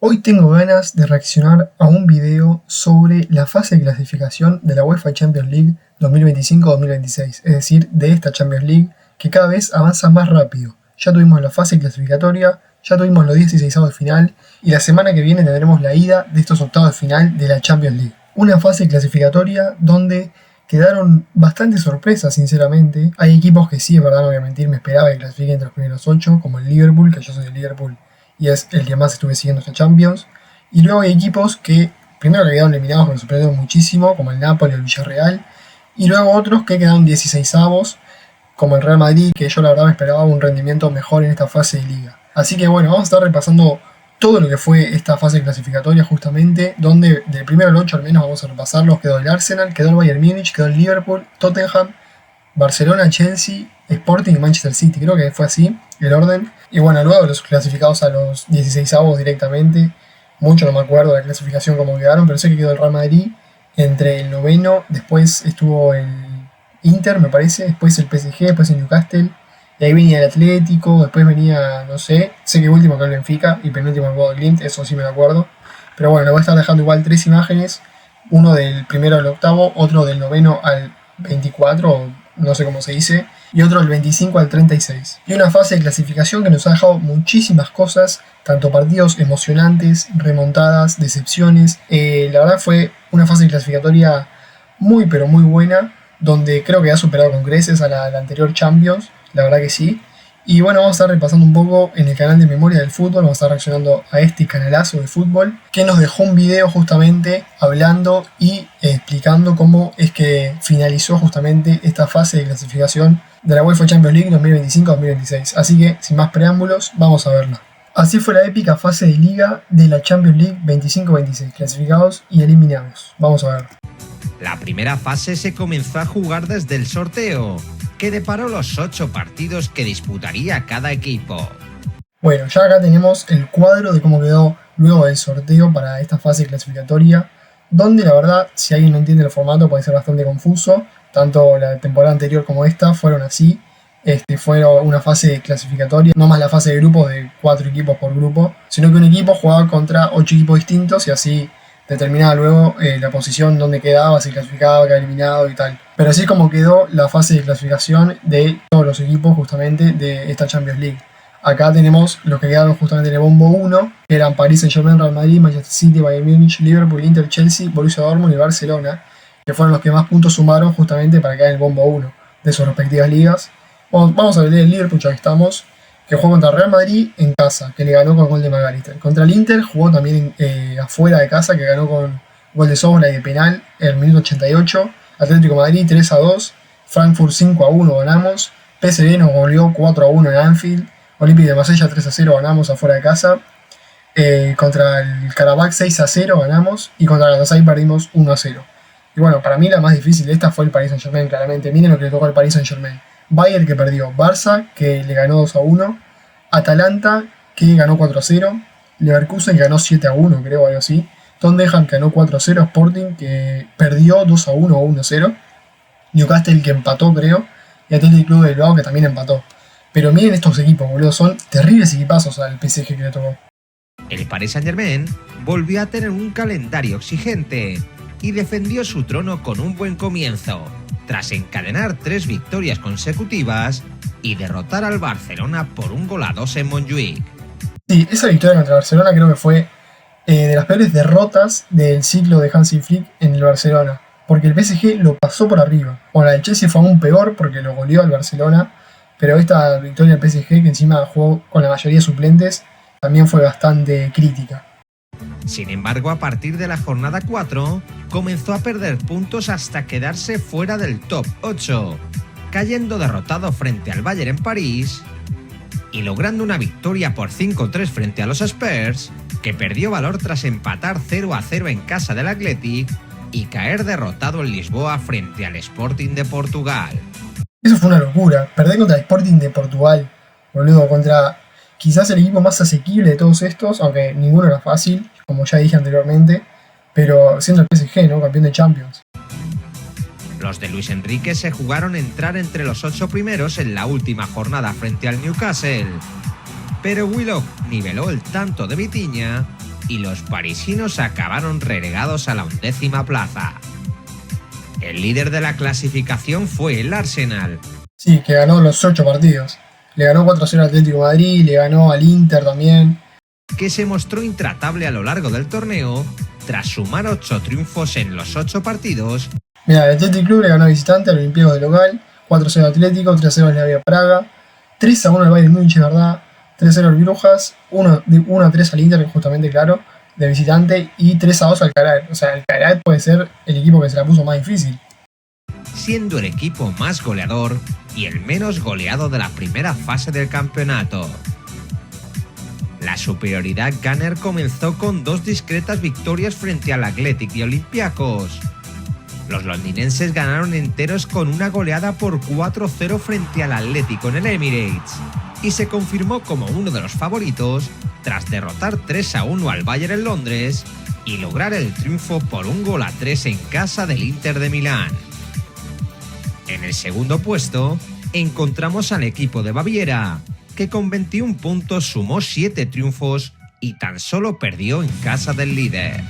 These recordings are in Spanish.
Hoy tengo ganas de reaccionar a un video sobre la fase de clasificación de la UEFA Champions League 2025-2026, es decir, de esta Champions League que cada vez avanza más rápido. Ya tuvimos la fase clasificatoria, ya tuvimos los 16avos de final y la semana que viene tendremos la ida de estos octavos de final de la Champions League. Una fase clasificatoria donde quedaron bastantes sorpresas, sinceramente. Hay equipos que sí, es verdad, no voy a mentir, me esperaba que clasifiquen entre los primeros 8, como el Liverpool, que yo soy del Liverpool y es el que más estuve siguiendo esta Champions. Y luego hay equipos que primero que quedaron eliminados, que me sorprendieron muchísimo, como el Napoli o el Villarreal, y luego otros que quedaron 16avos, como el Real Madrid, que yo la verdad me esperaba un rendimiento mejor en esta fase de liga. Así que bueno, vamos a estar repasando todo lo que fue esta fase clasificatoria justamente, donde del primero al 8 al menos vamos a repasarlos. Quedó el Arsenal, quedó el Bayern Múnich, quedó el Liverpool, Tottenham, Barcelona, Chelsea, Sporting y Manchester City. Creo que fue así el orden. Y bueno, luego los clasificados a los 16avos directamente. Mucho no me acuerdo de la clasificación como quedaron, pero sé que quedó el Real Madrid entre el noveno, después estuvo el Inter, me parece, después el PSG, después el Newcastle, y ahí venía el Atlético, después venía, no sé que último quedó el Benfica y penúltimo el Bodo-Glimt, eso sí me lo acuerdo. Pero bueno, le voy a estar dejando igual tres imágenes, uno del primero al octavo, otro del noveno al 24, no sé cómo se dice, y otro del 25 al 36. Y una fase de clasificación que nos ha dejado muchísimas cosas, tanto partidos emocionantes, remontadas, decepciones. La verdad fue una fase clasificatoria muy pero muy buena, donde creo que ha superado con creces a la anterior Champions, la verdad que sí. Y bueno, vamos a estar repasando un poco en el canal de Memoria del Fútbol, vamos a estar reaccionando a este canalazo de fútbol, que nos dejó un video justamente hablando y explicando cómo es que finalizó justamente esta fase de clasificación de la UEFA Champions League 2025-2026. Así que, sin más preámbulos, vamos a verla. Así fue la épica fase de liga de la Champions League 25-26, clasificados y eliminados. Vamos a ver. La primera fase se comenzó a jugar desde el sorteo, que deparó los 8 partidos que disputaría cada equipo. Bueno, ya acá tenemos el cuadro de cómo quedó luego del sorteo para esta fase clasificatoria, donde la verdad, si alguien no entiende el formato, puede ser bastante confuso. Tanto la temporada anterior como esta fueron así. Fue una fase clasificatoria, no más la fase de grupos de 4 equipos por grupo, sino que un equipo jugaba contra 8 equipos distintos y así determinaba luego la posición donde quedaba, si clasificaba, quedaba eliminado y tal. Pero así es como quedó la fase de clasificación de todos los equipos justamente de esta Champions League. Acá tenemos los que quedaron justamente en el bombo 1, que eran Paris Saint-Germain, Real Madrid, Manchester City, Bayern Múnich, Liverpool, Inter, Chelsea, Borussia Dortmund y Barcelona, que fueron los que más puntos sumaron justamente para quedar en el bombo 1 de sus respectivas ligas. Vamos a ver el Liverpool, ya que estamos, que jugó contra Real Madrid en casa, que le ganó con gol de McAllister. Contra el Inter jugó también afuera de casa, que ganó con gol de Sobra y de penal en el minuto 88. Atlético de Madrid 3-2, Frankfurt 5-1 ganamos, PSV nos goleó 4-1 en Anfield, Olympique de Marsella 3-0 ganamos afuera de casa, contra el Karabakh 6-0 ganamos y contra el Galatasaray perdimos 1-0. Y bueno, para mí la más difícil de esta fue el Paris Saint-Germain, claramente. Miren lo que le tocó al Paris Saint-Germain. Bayern, que perdió, Barça, que le ganó 2-1, Atalanta, que ganó 4-0, Leverkusen, que ganó 7-1, creo, algo así, Tottenham, que ganó 4-0, Sporting, que perdió 2-1 o 1-0, Newcastle, que empató, creo, y Athletic Club de Bilbao, que también empató. Pero miren estos equipos, boludo, son terribles equipazos al PSG que le tocó. El Paris Saint-Germain volvió a tener un calendario exigente y defendió su trono con un buen comienzo, tras encadenar 3 victorias consecutivas y derrotar al Barcelona por 1-2 en Montjuic. Sí, esa victoria contra Barcelona creo que fue de las peores derrotas del ciclo de Hansi Flick en el Barcelona, porque el PSG lo pasó por arriba. Bueno, la de Chelsea fue aún peor porque lo goleó al Barcelona, pero esta victoria del PSG, que encima jugó con la mayoría de suplentes, también fue bastante crítica. Sin embargo, a partir de la jornada 4, comenzó a perder puntos hasta quedarse fuera del top 8, cayendo derrotado frente al Bayern en París y logrando una victoria por 5-3 frente a los Spurs, que perdió valor tras empatar 0-0 en casa del Athletic y caer derrotado en Lisboa frente al Sporting de Portugal. Eso fue una locura, perder contra el Sporting de Portugal, boludo, contra quizás el equipo más asequible de todos estos, aunque ninguno era fácil, como ya dije anteriormente, pero siendo el PSG, ¿no? Campeón de Champions. Los de Luis Enrique se jugaron entrar entre los 8 primeros en la última jornada frente al Newcastle, pero Willock niveló el tanto de Vitinha y los parisinos acabaron relegados a la 11ª plaza. El líder de la clasificación fue el Arsenal. Sí, que ganó los 8 partidos. Le ganó 4-0 al Atlético de Madrid, le ganó al Inter también. Que se mostró intratable a lo largo del torneo tras sumar 8 triunfos en los 8 partidos. Mira, el Athletic Club le ganó visitante al Olympiacos de local, 4-0 al Atlético, 3-0 al Slavia Praga, 3-1 al Bayern Múnich, ¿verdad? 3-0 al Brujas, 1-3 al Inter, justamente, claro, de visitante, y 3-2 al Cagliari. O sea, el Cagliari puede ser el equipo que se la puso más difícil. Siendo el equipo más goleador y el menos goleado de la primera fase del campeonato. La superioridad Gunner comenzó con 2 discretas victorias frente al Athletic y Olympiacos. Los londinenses ganaron enteros con una goleada por 4-0 frente al Atlético en el Emirates y se confirmó como uno de los favoritos tras derrotar 3-1 al Bayern en Londres y lograr el triunfo por 1-3 en casa del Inter de Milán. En el segundo puesto encontramos al equipo de Baviera, que con 21 puntos sumó 7 triunfos y tan solo perdió en casa del líder.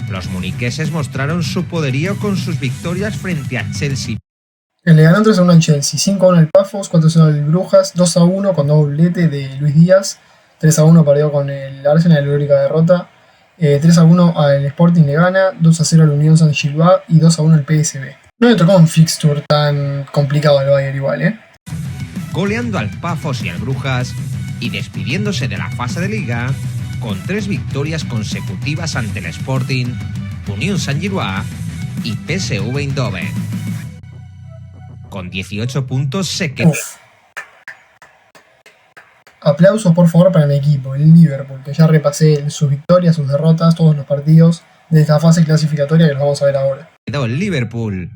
Los muniqueses mostraron su poderío con sus victorias frente a Chelsea. Le ganó 3-1 al Chelsea, 5-1 al Pafos, 4-0 al Brujas, 2-1 con doblete de Luis Díaz, 3-1 perdió con el Arsenal, la única derrota, 3-1 al Sporting le gana, 2-0 al Unión Saint-Gilloise y 2-1 al PSV. No le tocó un fixture tan complicado al Bayern igual, Goleando al Pafos y al Brujas y despidiéndose de la fase de liga con 3 victorias consecutivas ante el Sporting, Unión Saint-Gilloise y PSV Eindhoven. Con 18 puntos se quedó. Aplausos por favor para mi equipo, el Liverpool, que ya repasé sus victorias, sus derrotas, todos los partidos de esta fase clasificatoria que los vamos a ver ahora. Quedó el Liverpool,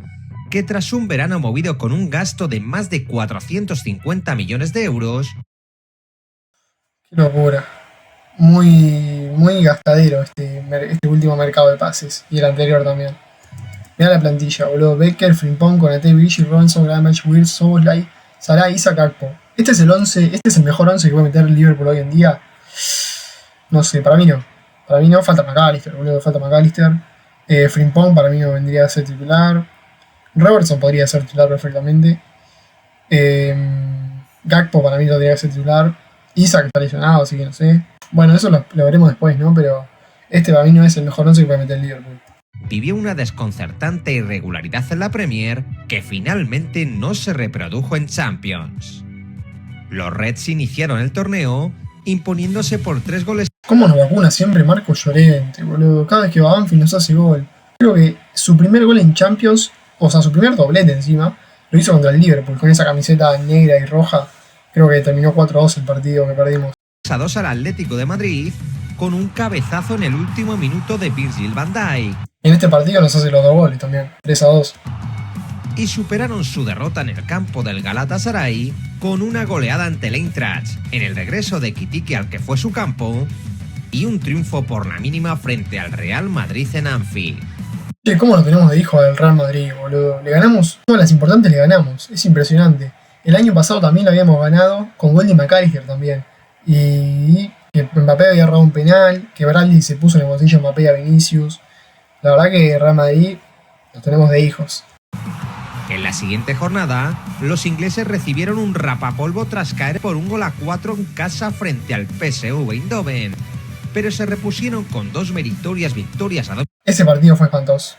que tras un verano movido con un gasto de más de 450 millones de euros. Qué locura. Muy gastadero este último mercado de pases y el anterior también. Mirá la plantilla, boludo. Becker, Frimpong, Konaté, Vichy, Robinson, Grammage, Wirtz, Szoboszlai, Salah, Isaac, Akpo. Este es el mejor 11 que puede meter el Liverpool hoy en día. No sé, para mí no. Para mí no, falta McAllister, boludo, falta McAllister. Frimpong para mí no vendría a ser titular. Robertson podría ser titular perfectamente. Gakpo para mí no tendría que ser titular. Isaac está lesionado, así que no sé. Bueno, eso lo veremos después, ¿no? Pero este para mí no es el mejor 11 que puede meter el Liverpool. Vivió una desconcertante irregularidad en la Premier que finalmente no se reprodujo en Champions. Los Reds iniciaron el torneo imponiéndose por 3 goles. ¿Cómo nos vacuna siempre Marco Llorente, boludo? Cada vez que va a Banfield nos hace gol. Creo que su primer gol en Champions, o sea, su primer doblete encima, lo hizo contra el Liverpool, con esa camiseta negra y roja. Creo que terminó 4-2 el partido que perdimos. 2 al Atlético de Madrid con un cabezazo en el último minuto de Virgil van Dijk. En este partido nos hace los 2 goles también, 3-2. Y superaron su derrota en el campo del Galatasaray con una goleada ante el Eintracht en el regreso de Ekitike al que fue su campo y un triunfo por la mínima frente al Real Madrid en Anfield. Che, ¿cómo lo tenemos de hijo al Real Madrid, boludo? Le ganamos, todas las importantes le ganamos, es impresionante. El año pasado también lo habíamos ganado con gol de McAllister también. Y que Mbappé había errado un penal, que Bradley se puso en el bolsillo a Mbappé y a Vinicius. La verdad que Real Madrid los tenemos de hijos. En la siguiente jornada, los ingleses recibieron un rapapolvo tras caer por 1-4 en casa frente al PSV Eindhoven, pero se repusieron con 2 meritorias victorias a 2. Ese partido fue espantoso.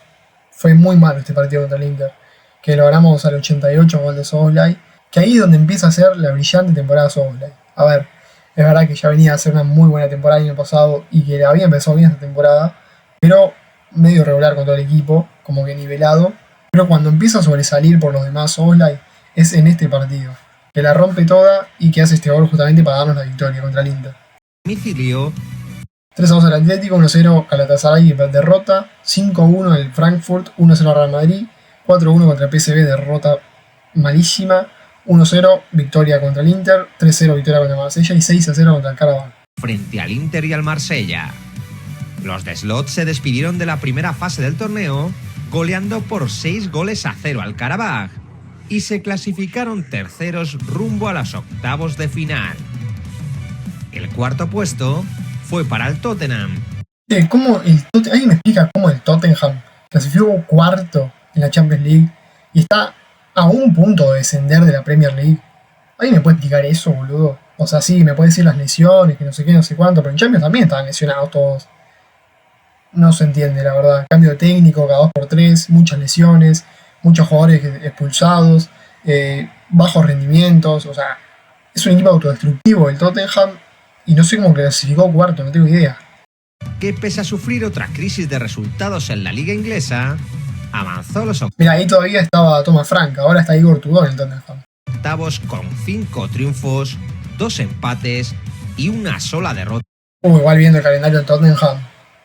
Fue muy malo este partido contra el Inter, que lo ganamos al 88 gol de Szoboszlai, que ahí es donde empieza a ser la brillante temporada de Szoboszlai. A ver, es verdad que ya venía a ser una muy buena temporada el año pasado y que había empezado bien esta temporada, pero medio regular con todo el equipo, como que nivelado. Pero cuando empieza a sobresalir por los demás Szoboszlai es en este partido, que la rompe toda y que hace este gol justamente para darnos la victoria contra el Inter. Domicilio. 3-2 al Atlético, 1-0 Galatasaray derrota, 5-1 el Frankfurt, 1-0 Real Madrid, 4-1 contra el PSV, derrota malísima, 1-0 victoria contra el Inter, 3-0 victoria contra el Marsella y 6-0 contra el Karabakh. Frente al Inter y al Marsella. Los de Slot se despidieron de la primera fase del torneo goleando por 6-0 al Karabakh y se clasificaron terceros rumbo a los octavos de final. El cuarto puesto fue para el Tottenham. ¿Alguien me explica cómo el Tottenham clasificó cuarto en la Champions League y está a un punto de descender de la Premier League? ¿Alguien me puede explicar eso, boludo? O sea, sí, me puede decir las lesiones, que no sé qué, no sé cuánto, pero en Champions también estaban lesionados todos. No se entiende, la verdad. Cambio de técnico cada 2x3, muchas lesiones, muchos jugadores expulsados, bajos rendimientos, o sea, es un equipo autodestructivo el Tottenham y no sé cómo clasificó cuarto, no tengo idea. Que pese a sufrir otra crisis de resultados en la liga inglesa, avanzó los Mira, ahí todavía estaba Thomas Frank, ahora está Igor Tudor en el Tottenham. octavos con 5 triunfos, 2 empates y una sola derrota. Igual viendo el calendario del Tottenham,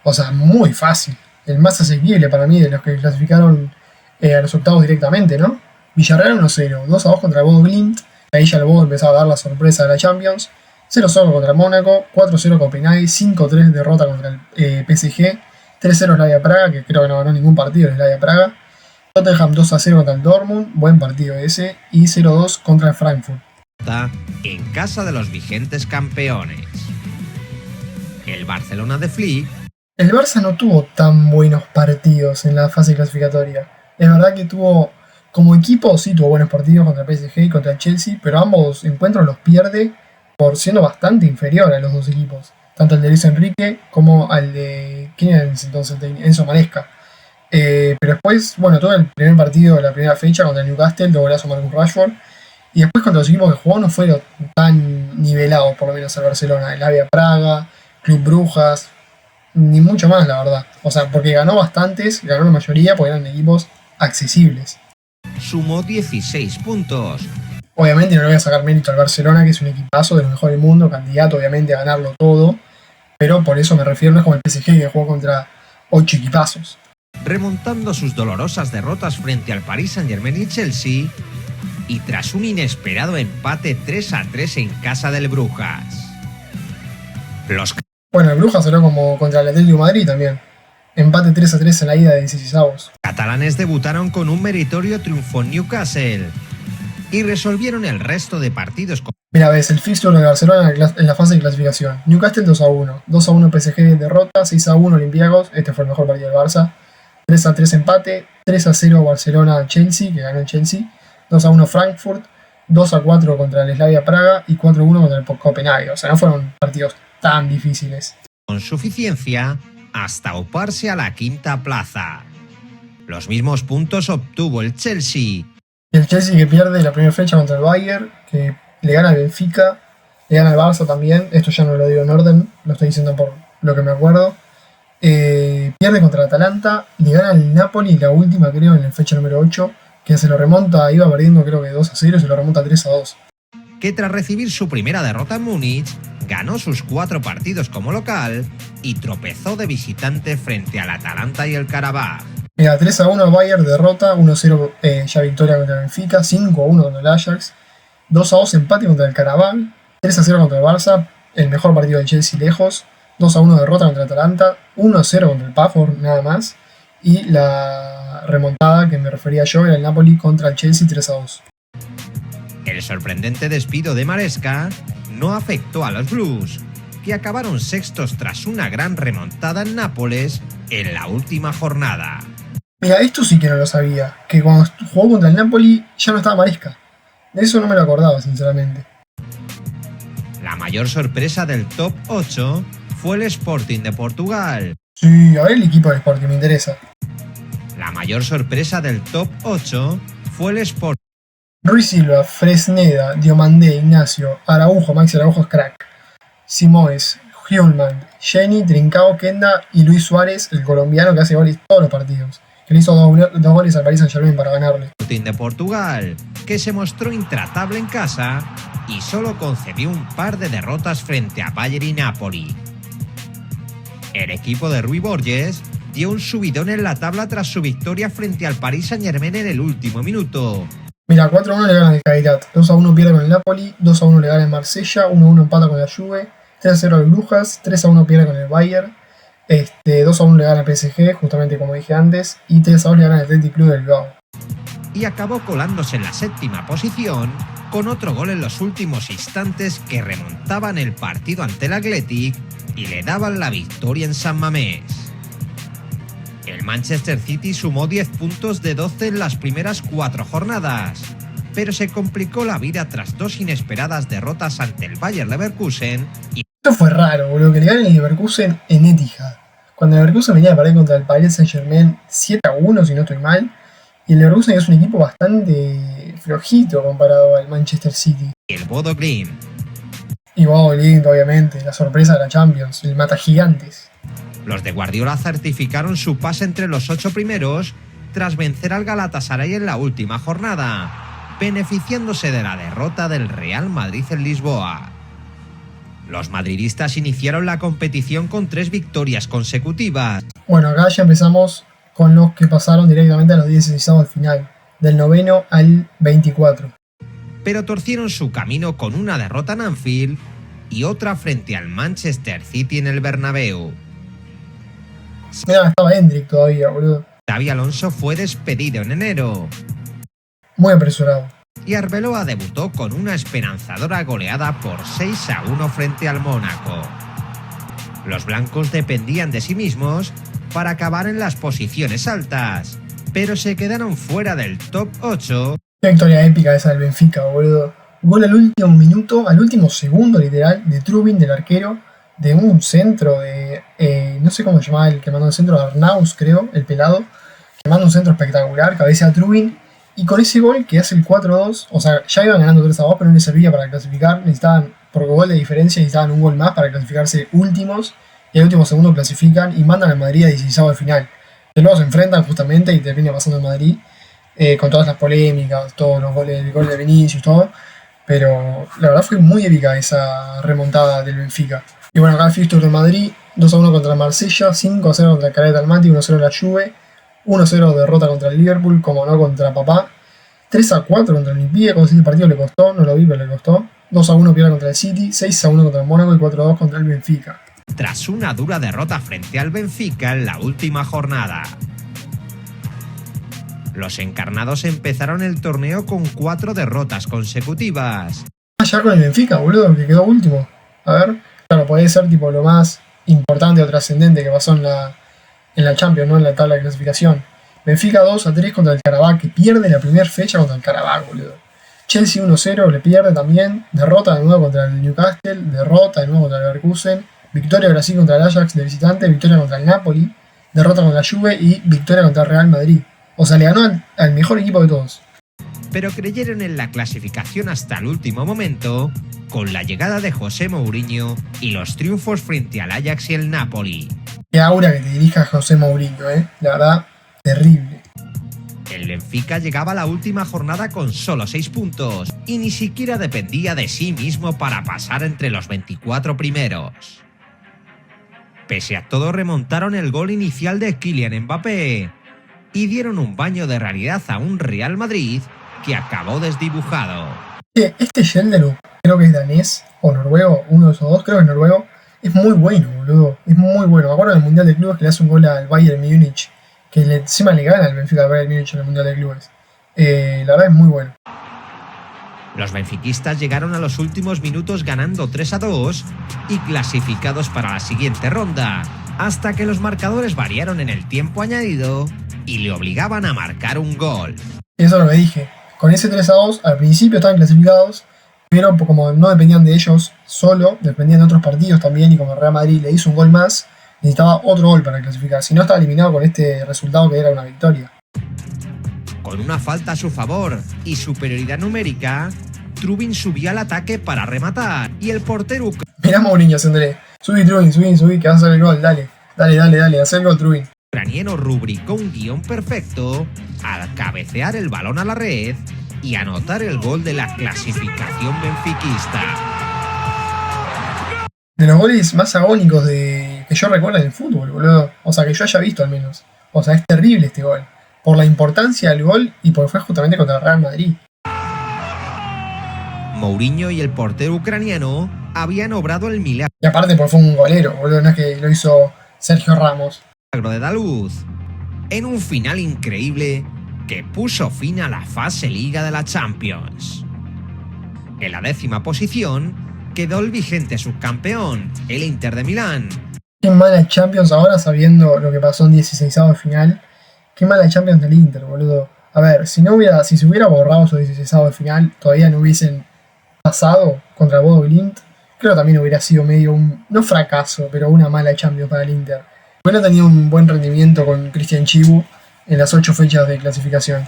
o sea, muy fácil. El más asequible para mí de los que clasificaron a los octavos directamente, ¿no? Villarreal 1-0, 2-2 contra el Bodo Glimt, ahí ya el Bodo empezaba a dar la sorpresa de la Champions, 0-0 contra el Mónaco, 4-0 Copenhague, 5-3 derrota contra el PSG, 3-0 Slavia Praga, que creo que no ganó ningún partido el Slavia Praga, Tottenham 2-0 contra el Dortmund, buen partido ese, y 0-2 contra el Frankfurt. En casa de los vigentes campeones. El Barcelona de Flick. El Barça no tuvo tan buenos partidos en la fase clasificatoria. Es verdad que tuvo, como equipo, sí tuvo buenos partidos contra el PSG y contra el Chelsea, pero ambos encuentros los pierde por siendo bastante inferior a los dos equipos. Tanto el de Luis Enrique como al de... ¿Quién era entonces? Enzo Maresca. Pero después, bueno, todo el primer partido de la primera fecha contra el Newcastle, de golazo Marcus Rashford. Y después contra los equipos que jugó no fueron tan nivelados, por lo menos el Barcelona. El Slavia Praga, Club Brujas, ni mucho más, la verdad. O sea, porque ganó bastantes, ganó la mayoría porque eran equipos accesibles. Sumó 16 puntos. Obviamente no le voy a sacar mérito al Barcelona, que es un equipazo de lo mejor del mundo, candidato obviamente a ganarlo todo. Pero por eso me refiero, no es como el PSG que jugó contra 8 equipazos. Remontando sus dolorosas derrotas frente al Paris Saint-Germain y Chelsea, y tras un inesperado empate 3-3 en casa del Brujas. Bueno, el Brujas salió como contra el Atlético de Madrid también. Empate 3-3 en la ida de 16avos. Catalanes debutaron con un meritorio triunfo en Newcastle y resolvieron el resto de partidos. Mira, ves el fixture de Barcelona en la fase de clasificación. Newcastle 2-1, 2-1 PSG derrota, 6-1 Olympiacos, este fue el mejor partido del Barça. 3-3 empate, 3-0 Barcelona-Chelsea, que ganó el Chelsea. 2-1 Frankfurt, 2-4 contra el Slavia Praga y 4-1 contra el Copenhague. O sea, no fueron partidos tan difíciles. Con suficiencia hasta uparse a la quinta plaza. Los mismos puntos obtuvo el Chelsea. El Chelsea que pierde la primera fecha contra el Bayern, que le gana al Benfica, le gana al Barça también. Esto ya no lo digo en orden, lo estoy diciendo por lo que me acuerdo. Pierde contra el Atalanta, le gana al Napoli, la última creo en la fecha número 8, que se lo remonta, iba perdiendo creo que 2-0 y se lo remonta 3-2. Que tras recibir su primera derrota en Múnich, ganó sus 4 partidos como local y tropezó de visitante frente al Atalanta y el Karabaj. Mira, 3-1 al Bayern, derrota, 1-0 ya victoria contra el Benfica, 5-1 contra el Ajax, 2-2 empate contra el Karabaj, 3-0 contra el Barça, el mejor partido del Chelsea lejos, 2-1 derrota contra el Atalanta, 1-0 contra el Paford nada más, y la remontada que me refería yo era el Napoli contra el Chelsea 3-2. El sorprendente despido de Maresca no afectó a los Blues, que acabaron sextos tras una gran remontada en Nápoles en la última jornada. Mira, esto sí que no lo sabía, que cuando jugó contra el Napoli ya no estaba Maresca. De eso no me lo acordaba, sinceramente. La mayor sorpresa del top 8 fue el Sporting de Portugal. Sí, a ver el equipo del Sporting, me interesa. La mayor sorpresa del top 8 fue el Sporting. Ruiz Silva, Fresneda, Diomandé, Ignacio, Araujo, Maxi Araujo es crack. Simoes, Hjulmand, Jenny, Trincao, Kenda y Luis Suárez, el colombiano que hace goles todos los partidos. Que le hizo dos goles al Paris Saint-Germain para ganarle. Sporting de Portugal, que se mostró intratable en casa y solo concedió un par de derrotas frente a Bayern y Napoli. El equipo de Rui Borges dio un subidón en la tabla tras su victoria frente al Paris Saint-Germain en el último minuto. Mira, 4-1 le gana el Cairat, 2-1 pierde con el Napoli, 2-1 le gana el Marsella, 1-1 empata con la Juve, 3-0 al Brujas, 3-1 pierde con el Bayern, 2-1 le gana al PSG, justamente como dije antes, y 3-2 le gana al Athletic Club del Bilbao. Y acabó colándose en la séptima posición con otro gol en los últimos instantes que remontaban el partido ante el Athletic y le daban la victoria en San Mamés. El Manchester City sumó 10 puntos de 12 en las primeras 4 jornadas, pero se complicó la vida tras 2 inesperadas derrotas ante el Bayer Leverkusen y... Esto fue raro, boludo, que le ganen el Leverkusen en Etihad. Cuando el Leverkusen venía a perder contra el Paris Saint-Germain 7-1, si no estoy mal, y el Leverkusen es un equipo bastante flojito comparado al Manchester City. el Bodo Glimt. Y Bodo Glimt, obviamente, la sorpresa de la Champions, el mata gigantes. Los de Guardiola certificaron su pase entre los 8 primeros tras vencer al Galatasaray en la última jornada, beneficiándose de la derrota del Real Madrid en Lisboa. Los madridistas iniciaron la competición con 3 victorias consecutivas. Bueno, acá ya empezamos con los que pasaron directamente a los 16avos de final, del 9º al 24. Pero torcieron su camino con una derrota en Anfield y otra frente al Manchester City en el Bernabéu. Mira, estaba Hendrik todavía, boludo. Xabi Alonso fue despedido en enero Muy apresurado. y Arbeloa debutó con una esperanzadora goleada por 6-1 frente al Mónaco. Los blancos dependían de sí mismos para acabar en las posiciones altas, pero se quedaron fuera del top 8. Qué victoria épica esa del Benfica, boludo. Gol al último minuto, al último segundo literal, de Trubin, del arquero, de un centro de... no sé cómo se llamaba el que mandó el centro, de Arnaus, creo, el pelado, que manda un centro espectacular, cabeza a Trubin, y con ese gol que hace el 4-2, o sea, ya iban ganando 3-2, pero no les servía para clasificar, necesitaban, por gol de diferencia, necesitaban un gol más para clasificarse últimos, y al último segundo clasifican y mandan a Madrid a 16avos de final. Que luego se enfrentan justamente y termina pasando en Madrid, con todas las polémicas, todos los goles, el gol de Vinicius, todo, pero la verdad fue muy épica esa remontada del Benfica. Y bueno, acá el fixture de Madrid, 2-1 contra el Marsella, 5-0 contra el Caret Almaty, 1-0 la Juve, 1-0 derrota contra el Liverpool, como no contra Papá, 3-4 contra el Olympiacos, ese partido le costó, no lo vi, pero le costó, 2-1 pierde contra el City, 6-1 contra el Mónaco y 4-2 contra el Benfica. Tras una dura derrota frente al Benfica en la última jornada. Los encarnados empezaron el torneo con 4 derrotas consecutivas. Ya con el Benfica, boludo, que quedó último. A ver, claro, puede ser tipo lo más importante o trascendente que pasó en la Champions, no en la tabla de clasificación. Benfica 2-3 contra el Karabakh, que pierde la primera fecha contra el Karabakh, boludo. Chelsea 1-0, le pierde también. Derrota de nuevo contra el Newcastle, derrota de nuevo contra el Leverkusen. Victoria de Brasil contra el Ajax de visitante, victoria contra el Napoli, derrota contra la Juve y victoria contra el Real Madrid. O sea, le ganó al mejor equipo de todos. Pero creyeron en la clasificación hasta el último momento, con la llegada de José Mourinho y los triunfos frente al Ajax y el Napoli. Qué aura que te dirija José Mourinho, la verdad, terrible. El Benfica llegaba a la última jornada con solo 6 puntos y ni siquiera dependía de sí mismo para pasar entre los 24 primeros. Pese a todo, remontaron el gol inicial de Kylian Mbappé y dieron un baño de realidad a un Real Madrid que acabó desdibujado. Este Schelderup, creo que es danés o noruego, uno de esos dos, creo que es noruego, es muy bueno, boludo, es muy bueno. Me acuerdo del Mundial de Clubes que le hace un gol al Bayern Múnich, que encima le gana al Benfica al Bayern Múnich en el Mundial de Clubes. La verdad es muy bueno. Los benfiquistas llegaron a los últimos minutos ganando 3-2 y clasificados para la siguiente ronda, hasta que los marcadores variaron en el tiempo añadido y le obligaban a marcar un gol. Eso es lo que dije. Con ese 3-2 al principio estaban clasificados, pero como no dependían de ellos solo, dependían de otros partidos también, y como el Real Madrid le hizo un gol más, necesitaba otro gol para clasificar, si no estaba eliminado con este resultado que era una victoria. Con una falta a su favor y superioridad numérica, Trubin subió al ataque para rematar y el portero Mirá Mourinho haciéndole, subí Trubin, subí, que vas a hacer el gol, dale, haz el gol Trubin. ucraniano rubricó un guión perfecto al cabecear el balón a la red y anotar el gol de la clasificación benfiquista. De los goles más agónicos que yo recuerdo en el fútbol, boludo. O sea, que yo haya visto al menos. O sea, es terrible este gol. Por la importancia del gol y porque fue justamente contra el Real Madrid. Mourinho y el portero ucraniano habían obrado el milagro Y aparte porque fue un golero, boludo. No es que lo hizo Sergio Ramos. de Daluz en un final increíble que puso fin a la fase Liga de la Champions. En la 10ª posición quedó el vigente subcampeón, el Inter de Milán. Qué mala Champions ahora sabiendo lo que pasó en 16avo de final. Qué mala Champions del Inter, boludo. A ver, si se hubiera borrado esos 16avo de final, todavía no hubiesen pasado contra el Bodo Glimt, creo que también hubiera sido medio no fracaso, pero una mala Champions para el Inter. Bueno, tenía un buen rendimiento con Christian Chibu en las 8 fechas de clasificación.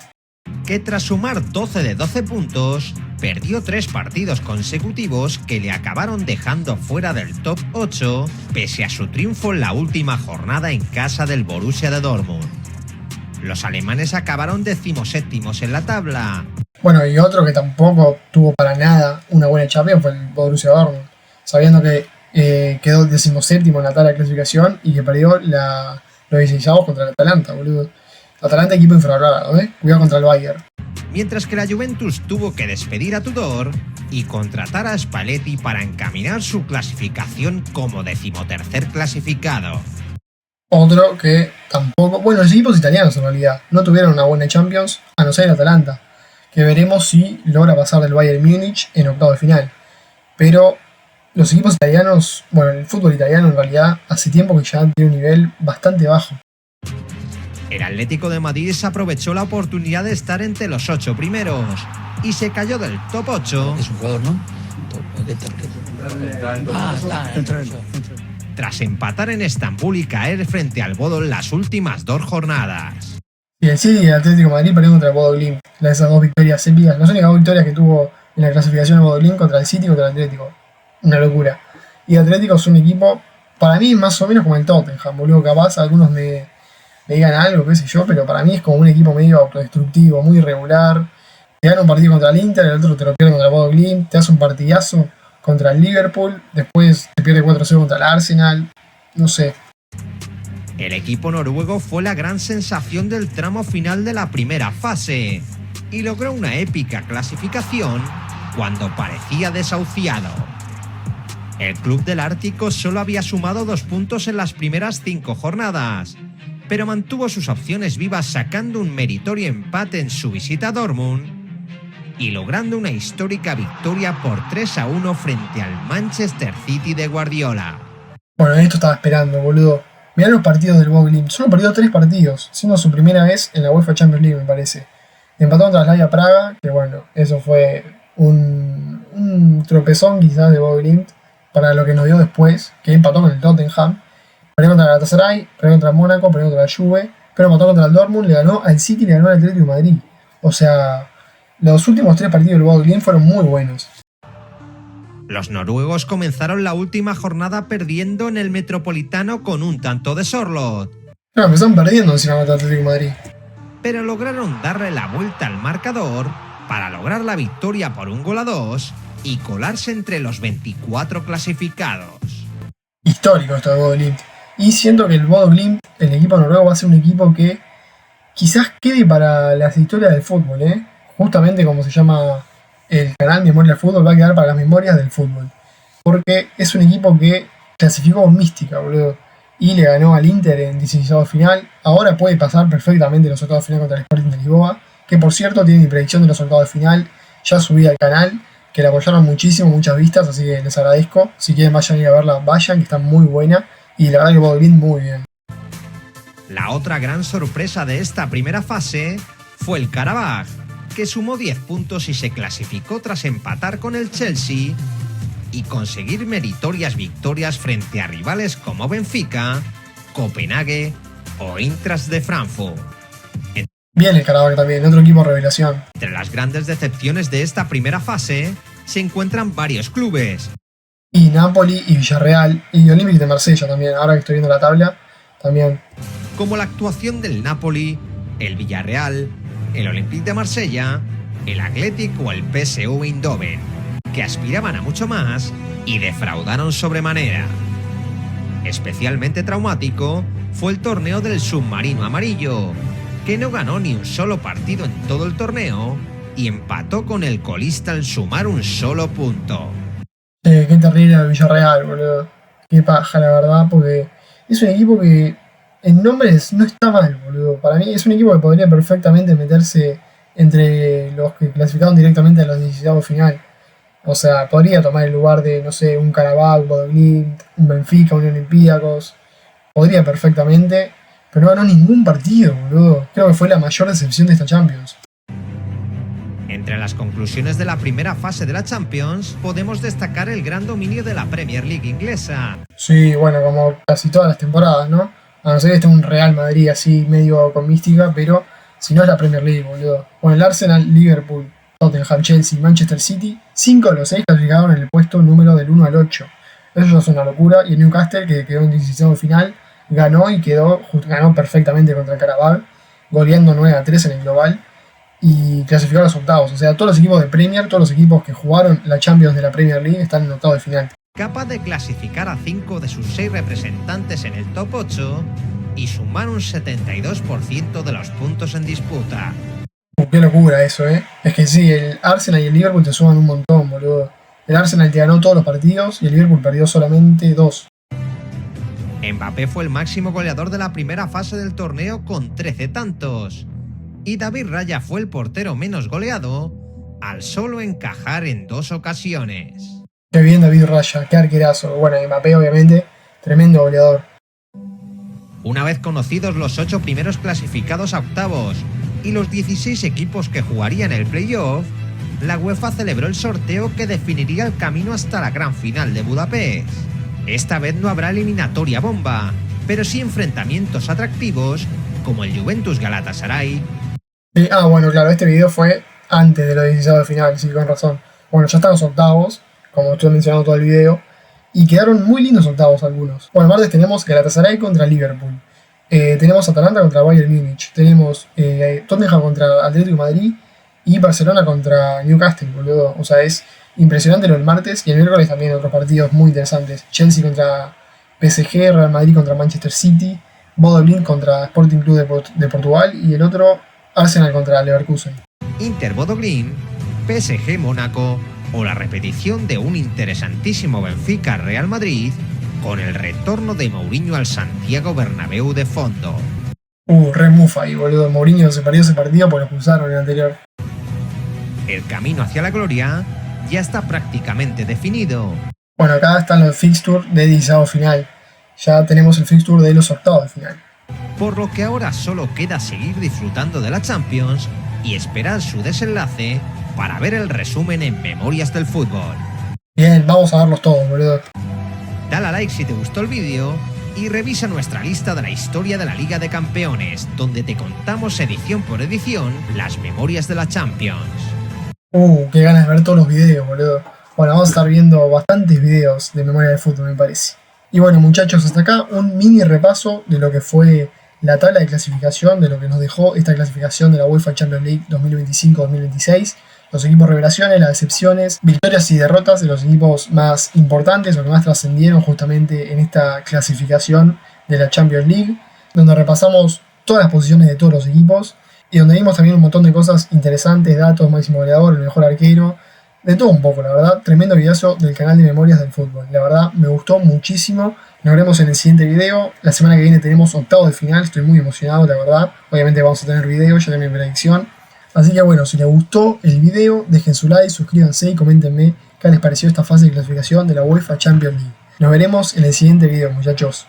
Que tras sumar 12 de 12 puntos, perdió 3 partidos consecutivos que le acabaron dejando fuera del top 8, pese a su triunfo en la última jornada en casa del Borussia de Dortmund. Los alemanes acabaron 17º en la tabla. Bueno, y otro que tampoco tuvo para nada una buena Champions fue el Borussia Dortmund, sabiendo que quedó 17º en la tabla de clasificación y que perdió los 16avos contra el Atalanta, boludo. Atalanta, equipo infravalorado, cuidado contra el Bayern. Mientras que la Juventus tuvo que despedir a Tudor y contratar a Spalletti para encaminar su clasificación como 13º clasificado. Otro que tampoco... Bueno, los equipos italianos en realidad no tuvieron una buena Champions, a no ser el Atalanta, que veremos si logra pasar del Bayern Múnich en octavos de final. Pero los equipos italianos, bueno, el fútbol italiano en realidad hace tiempo que ya tiene un nivel bastante bajo. El Atlético de Madrid aprovechó la oportunidad de estar entre los 8 primeros y se cayó del top 8. Es un jugador, ¿no? Tras empatar en Estambul y caer frente al Bodo en las últimas 2 jornadas. Y el City y el Atlético de Madrid perdieron contra el Bodo Glimt. Esas 2 victorias épicas, las únicas 2 victorias que tuvo en la clasificación el Bodo Glimt contra el City y contra el Atlético. Una locura. Y el Atlético es un equipo, para mí, más o menos como el Tottenham, boludo. Capaz algunos me digan algo, qué sé yo, pero para mí es como un equipo medio autodestructivo, muy irregular. Te gana un partido contra el Inter, el otro te lo pierde contra el Bodo Glimt, te hace un partidazo contra el Liverpool, después te pierde 4-0 contra el Arsenal, no sé. El equipo noruego fue la gran sensación del tramo final de la primera fase y logró una épica clasificación cuando parecía desahuciado. El club del Ártico solo había sumado 2 puntos en las primeras 5 jornadas, pero mantuvo sus opciones vivas sacando un meritorio empate en su visita a Dortmund y logrando una histórica victoria por 3-1 frente al Manchester City de Guardiola. Bueno, esto estaba esperando, boludo. Mirá los partidos del Bodo Glimt, solo perdió 3 partidos, siendo su primera vez en la UEFA Champions League, me parece. Empató contra Slavia Praga, que bueno, eso fue un tropezón quizás de Bodo Glimt para lo que nos dio después, que empató con el Tottenham. Perdió contra el Galatasaray, perdió contra el Mónaco, perdió contra la Juve, pero empató contra el Dortmund, le ganó al City y le ganó al Atlético de Madrid. O sea, los últimos 3 partidos del Bodo Glimt fueron muy buenos. Los noruegos comenzaron la última jornada perdiendo en el Metropolitano con un tanto de Sorloth. No, empezaron perdiendo encima contra el Atlético de Madrid. Pero lograron darle la vuelta al marcador para lograr la victoria por 1-2 y colarse entre los 24 clasificados. Histórico esto de Bodo Glimt. Y siento que el Bodo Glimt, el equipo noruego, va a ser un equipo que quizás quede para las historias del fútbol, Justamente como se llama el canal Memoria del Fútbol, va a quedar para las memorias del fútbol. Porque es un equipo que clasificó con mística, boludo. Y le ganó al Inter en 16avo final. Ahora puede pasar perfectamente los octavos de final contra el Sporting de Lisboa. Que por cierto tiene mi predicción de los octavos de final. Ya subí al canal, que la apoyaron muchísimo, muchas vistas, así que les agradezco. Si quieren vayan a ir a verla, vayan, que está muy buena. Y la verdad que Bodo Glimt muy bien. La otra gran sorpresa de esta primera fase fue el Karabaj, que sumó 10 puntos y se clasificó tras empatar con el Chelsea y conseguir meritorias victorias frente a rivales como Benfica, Copenhague o Eintracht de Frankfurt. Bien el Karabaj también, otro equipo revelación. Entre las grandes decepciones de esta primera fase se encuentran varios clubes. Y Napoli y Villarreal y Olympique de Marsella también, ahora que estoy viendo la tabla, también. Como la actuación del Napoli, el Villarreal, el Olympique de Marsella, el Athletic o el PSV Eindhoven, que aspiraban a mucho más y defraudaron sobremanera. Especialmente traumático fue el torneo del submarino amarillo, que no ganó ni un solo partido en todo el torneo y empató con el colista al sumar un solo punto. Qué terrible el Villarreal, boludo. Qué paja, la verdad, porque es un equipo que en nombres no está mal, boludo. Para mí es un equipo que podría perfectamente meterse entre los que clasificaron directamente a los 16avos final. O sea, podría tomar el lugar de, no sé, un Qarabağ, Bodo Glimt, un Benfica, un Olympiacos. Podría perfectamente, pero no ganó ningún partido, boludo. Creo que fue la mayor decepción de esta Champions. Entre las conclusiones de la primera fase de la Champions, podemos destacar el gran dominio de la Premier League inglesa. Sí, bueno, como casi todas las temporadas, ¿no? A no ser que esté un Real Madrid así medio con mística, pero si no es la Premier League, boludo. Bueno, el Arsenal, Liverpool, Tottenham, Chelsea, Manchester City, 5 de los 6 clasificaron en el puesto número del 1 al 8. Eso ya es una locura. Y el Newcastle, que quedó en 16 final, ganó ganó perfectamente contra el Qarabağ, goleando 9-3 en el global y clasificó a los octavos. O sea, todos los equipos de Premier, todos los equipos que jugaron la Champions de la Premier League están en octavos de final. Capaz de clasificar a 5 de sus 6 representantes en el top 8 y sumar un 72% de los puntos en disputa. Qué locura eso, ¿eh? Es que sí, el Arsenal y el Liverpool te suman un montón, boludo. El Arsenal te ganó todos los partidos y el Liverpool perdió solamente 2. Mbappé fue el máximo goleador de la primera fase del torneo con 13 tantos. Y David Raya fue el portero menos goleado al solo encajar en 2 ocasiones. Qué bien David Raya, qué arquerazo. Bueno, Mbappé obviamente, tremendo goleador. Una vez conocidos los 8 primeros clasificados a octavos y los 16 equipos que jugarían el playoff, la UEFA celebró el sorteo que definiría el camino hasta la gran final de Budapest. Esta vez no habrá eliminatoria bomba, pero sí enfrentamientos atractivos como el Juventus Galatasaray. Bueno, claro, este video fue antes de los 16 de final, sí, con razón. Bueno, ya están los octavos, como estoy mencionando todo el video, y quedaron muy lindos octavos algunos. Bueno, martes tenemos Galatasaray contra Liverpool. Tenemos Atalanta contra Bayern Múnich. Tenemos Tottenham contra Atlético Madrid y Barcelona contra Newcastle, boludo. O sea, es impresionante lo del martes y el miércoles también otros partidos muy interesantes. Chelsea contra PSG, Real Madrid contra Manchester City, Bodo Glimt contra Sporting Club de Portugal y el otro Arsenal contra Leverkusen. Inter Bodo Glimt, PSG Mónaco o la repetición de un interesantísimo Benfica Real Madrid con el retorno de Mourinho al Santiago Bernabéu de fondo. Re mufa ahí, boludo. Mourinho se perdió ese partido porque lo expulsaron en el anterior. El camino hacia la gloria ya está prácticamente definido. Bueno, acá están los fixtures de 16 final. Ya tenemos el fixture de los octavos de final. Por lo que ahora solo queda seguir disfrutando de la Champions y esperar su desenlace para ver el resumen en Memorias del Fútbol. Bien, vamos a verlos todos, boludo. Dale a like si te gustó el vídeo y revisa nuestra lista de la historia de la Liga de Campeones, donde te contamos edición por edición las memorias de la Champions. Qué ganas de ver todos los videos, boludo. Bueno, vamos a estar viendo bastantes videos de Memoria del Fútbol, me parece. Y bueno, muchachos, hasta acá un mini repaso de lo que fue la tabla de clasificación, de lo que nos dejó esta clasificación de la UEFA Champions League 2025-2026. Los equipos revelaciones, las decepciones, victorias y derrotas de los equipos más importantes o que más trascendieron justamente en esta clasificación de la Champions League, donde repasamos todas las posiciones de todos los equipos y donde vimos también un montón de cosas interesantes, datos, máximo goleador, el mejor arquero, de todo un poco, la verdad. Tremendo videazo del canal de Memorias del Fútbol. La verdad, me gustó muchísimo. Nos veremos en el siguiente video. La semana que viene tenemos octavos de final. Estoy muy emocionado, la verdad. Obviamente vamos a tener video, ya tengo mi predicción. Así que bueno, si les gustó el video, dejen su like, suscríbanse y coméntenme qué les pareció esta fase de clasificación de la UEFA Champions League. Nos veremos en el siguiente video, muchachos.